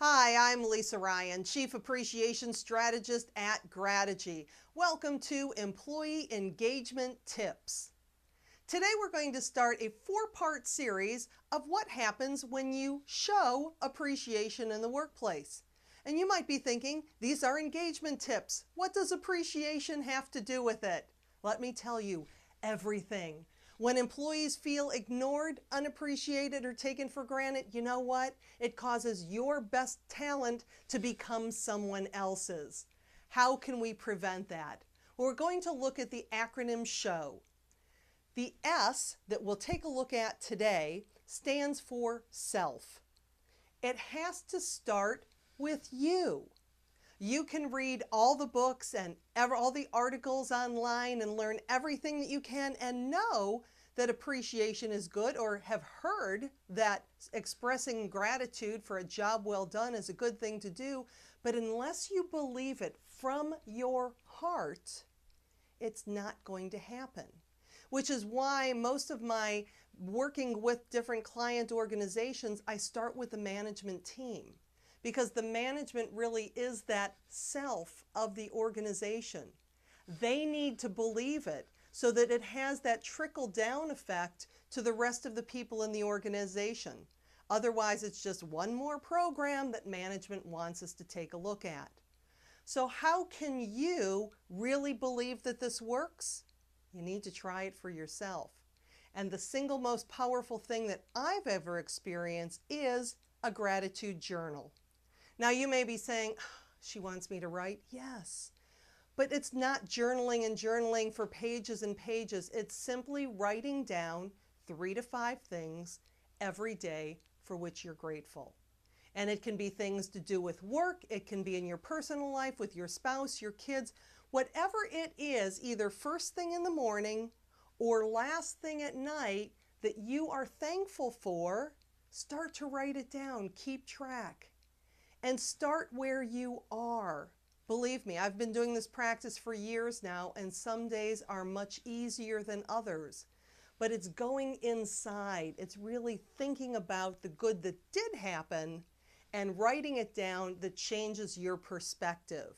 Hi, I'm Lisa Ryan, Chief Appreciation Strategist at Grategy. Welcome to Employee Engagement Tips. Today we're going to start a four-part series of what happens when you show appreciation in the workplace. And you might be thinking, these are engagement tips. What does appreciation have to do with it? Let me tell you, everything. When employees feel ignored, unappreciated, or taken for granted, you know what? It causes your best talent to become someone else's. How can we prevent that? Well, we're going to look at the acronym SHOW. The S that we'll take a look at today stands for self. It has to start with you. You can read all the books and all the articles online and learn everything that you can and know that appreciation is good, or have heard that expressing gratitude for a job well done is a good thing to do. But unless you believe it from your heart, it's not going to happen. Which is why most of my working with different client organizations, I start with the management team. Because the management really is that self of the organization. They need to believe it so that it has that trickle-down effect to the rest of the people in the organization. Otherwise, it's just one more program that management wants us to take a look at. So how can you really believe that this works? You need to try it for yourself. And the single most powerful thing that I've ever experienced is a gratitude journal. Now you may be saying, she wants me to write? Yes. But it's not journaling and journaling for pages and pages. It's simply writing down 3 to 5 things every day for which you're grateful. And it can be things to do with work. It can be in your personal life with your spouse, your kids, whatever it is, either first thing in the morning or last thing at night that you are thankful for. Start to write it down. Keep track. And start where you are. Believe me, I've been doing this practice for years now, and some days are much easier than others. But it's going inside. It's really thinking about the good that did happen and writing it down that changes your perspective.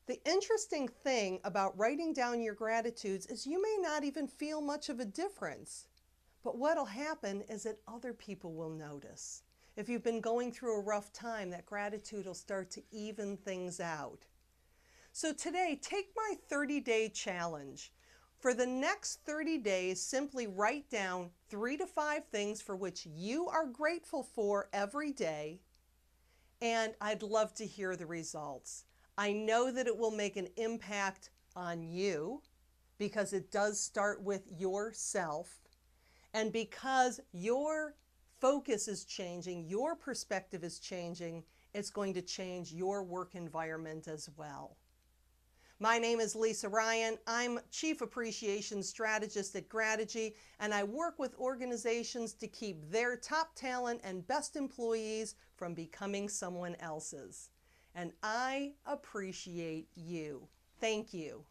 The interesting thing about writing down your gratitudes is you may not even feel much of a difference. But what'll happen is that other people will notice. If you've been going through a rough time, that gratitude will start to even things out. So today, take my 30-day challenge. For the next 30 days, simply write down 3 to 5 things for which you are grateful for every day, and I'd love to hear the results. I know that it will make an impact on you because it does start with yourself, and because your focus is changing, your perspective is changing, it's going to change your work environment as well. My name is Lisa Ryan. I'm Chief Appreciation Strategist at Grategy, and I work with organizations to keep their top talent and best employees from becoming someone else's. And I appreciate you. Thank you.